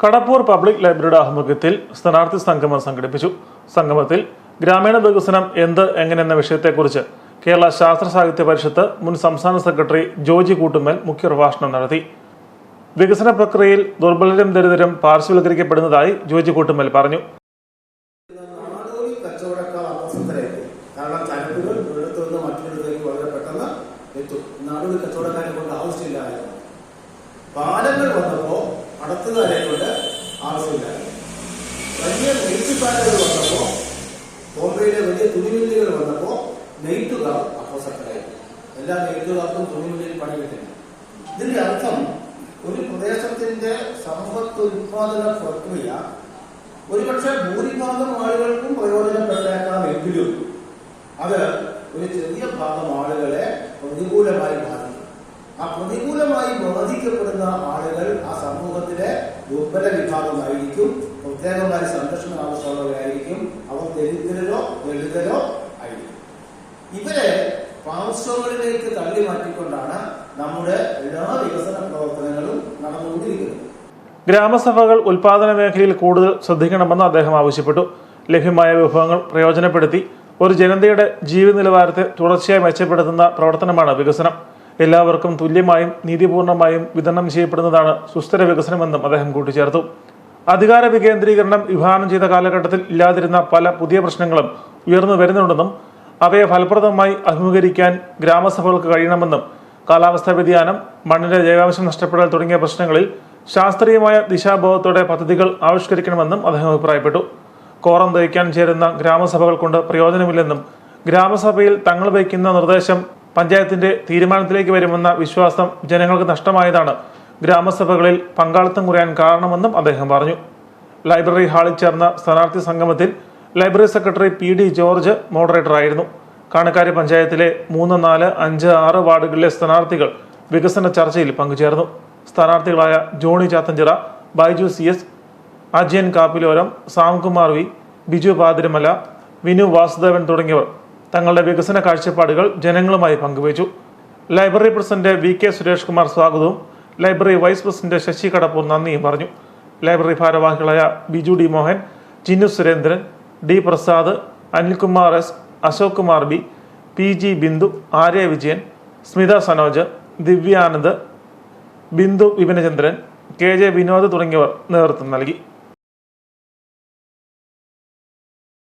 Kadappur public ലൈബ്രറിയുടെ ആഭിമുഖ്യത്തിൽ സ്ഥാനാർത്ഥി സംഗമം സംഘടിപ്പിച്ചു. സംഗമത്തിൽ ഗ്രാമീണ വികസനം എന്ത് എങ്ങനെ എന്ന വിഷയത്തെക്കുറിച്ച് കേരള ശാസ്ത്ര സാഹിത്യ പരിഷത്ത് മുൻ സംസ്ഥാന സെക്രട്ടറി ജോജി കൂട്ടുമ്മൽ മുഖ്യപ്രഭാഷണം നടത്തി. വികസന പ്രക്രിയയിൽ ദുർബലരും ദരിദ്രരും പാർശ്വവൽക്കരിക്കപ്പെടുന്നതായി ജോജി കൂട്ടുമ്മൽ പറഞ്ഞു. പാലങ്ങൾ വന്നപ്പോ നടത്തുകാരെ കൊണ്ട് ആവശ്യമില്ല. വലിയ നെയ്ത്തുകാരുകൾ വന്നപ്പോ, ബോംബെയിലെ വലിയ തുണിമില്ലുകൾ വന്നപ്പോ നെയ്ത്തുകാർ അപ്പോസക്തരായി. എല്ലാ നെയ്ത്തുകാർക്കും തുണിമില്ലിൽ പണി കിട്ടില്ല. ഇതിന്റെ അർത്ഥം ഒരു പ്രദേശത്തിന്റെ സമ്പത്ത് ഉത്പാദന പ്രക്രിയ ഒരുപക്ഷെ ഭൂരിഭാഗം ആളുകൾക്കും പ്രയോജനപ്പെട്ടേക്കാമെങ്കിലും അത് ഒരു ചെറിയ ഭാഗം ആളുകളെ പ്രതികൂലമായി ബാധിക്കും. ആ പ്രതികൂലമായി ബാധിക്കപ്പെടുന്ന ആളുകൾ ആ സമൂഹത്തിലെ ദുർബല വിഭാഗമായിരിക്കും, പ്രത്യേകമായി സംരക്ഷണം ആവശ്യമുള്ളവരായിരിക്കും. അവർ ദരിദ്രരോ ദളിതരോ ആയിരിക്കും. ഇവരെ പാർശ്വങ്ങളിലേക്ക് തള്ളി മാറ്റിക്കൊണ്ടാണ് നമ്മുടെ എല്ലാ വികസന പ്രവർത്തനങ്ങളും നടന്നുകൊണ്ടിരിക്കുന്നത്. ഗ്രാമസഭകൾ ഉൽപാദന മേഖലയിൽ കൂടുതൽ ശ്രദ്ധിക്കണമെന്ന് അദ്ദേഹം ആവശ്യപ്പെട്ടു. ലഭ്യമായ വിഭവങ്ങൾ പ്രയോജനപ്പെടുത്തി ഒരു ജനതയുടെ ജീവിത നിലവാരത്തെ തുടർച്ചയായി മെച്ചപ്പെടുത്തുന്ന പ്രവർത്തനമാണ് വികസനം. എല്ലാവർക്കും തുല്യമായും നീതിപൂർണമായും വിതരണം ചെയ്യപ്പെടുന്നതാണ് സുസ്ഥിര വികസനമെന്നും അദ്ദേഹം കൂട്ടിച്ചേർത്തു. അധികാര വികേന്ദ്രീകരണം വിഭാവനം ചെയ്ത കാലഘട്ടത്തിൽ ഇല്ലാതിരുന്ന പല പുതിയ പ്രശ്നങ്ങളും ഉയർന്നു വരുന്നുണ്ടെന്നും അവയെ ഫലപ്രദമായി അഭിമുഖീകരിക്കാൻ ഗ്രാമസഭകൾക്ക് കഴിയണമെന്നും കാലാവസ്ഥാ വ്യതിയാനം, മണ്ണിന്റെ ജൈവാംശം നഷ്ടപ്പെടൽ തുടങ്ങിയ പ്രശ്നങ്ങളിൽ ശാസ്ത്രീയമായ ദിശാബോധത്തോടെ പദ്ധതികൾ ആവിഷ്കരിക്കണമെന്നും അദ്ദേഹം അഭിപ്രായപ്പെട്ടു. കോറം തയ്ക്കാൻ ചേരുന്ന ഗ്രാമസഭകൾ കൊണ്ട് പ്രയോജനമില്ലെന്നും ഗ്രാമസഭയിൽ തങ്ങൾ വയ്ക്കുന്ന നിർദ്ദേശം പഞ്ചായത്തിന്റെ തീരുമാനത്തിലേക്ക് വരുമെന്ന വിശ്വാസം ജനങ്ങൾക്ക് നഷ്ടമായതാണ് ഗ്രാമസഭകളിൽ പങ്കാളിത്തം കുറയാൻ കാരണമെന്നും അദ്ദേഹം പറഞ്ഞു. ലൈബ്രറി ഹാളിൽ ചേർന്ന സ്ഥാനാർത്ഥി സംഗമത്തിൽ ലൈബ്രറി സെക്രട്ടറി PD ജോർജ് മോഡറേറ്ററായിരുന്നു. കാണക്കാരി പഞ്ചായത്തിലെ 3, 4, 5, 6 വാർഡുകളിലെ സ്ഥാനാർത്ഥികൾ വികസന ചർച്ചയിൽ പങ്കുചേർന്നു. സ്ഥാനാർത്ഥികളായ Johnny Chathanchira, Baiju CS, Ajayan Kappiloram, Samkumar V, Biju Pathiramala, Vinu Vasudevan തുടങ്ങിയവർ തങ്ങളുടെ വികസന കാഴ്ചപ്പാടുകൾ ജനങ്ങളുമായി പങ്കുവച്ചു. Library president VK Suresh Kumar സ്വാഗതവും library vice president Sasi Kadappoor നന്ദിയും പറഞ്ഞു. ലൈബ്രറി ഭാരവാഹികളായ ബിജു D മോഹൻ, ജിന്നു Surendran, D Prasad, Anilkumar S, Ashok Kumar B, PG Bindu, Arya Vijayan, Smitha Sanoj, ദിവ്യാനന്ദ്, Bindu Vipinachandran, KJ Vinod തുടങ്ങിയവർ നേതൃത്വം നൽകി.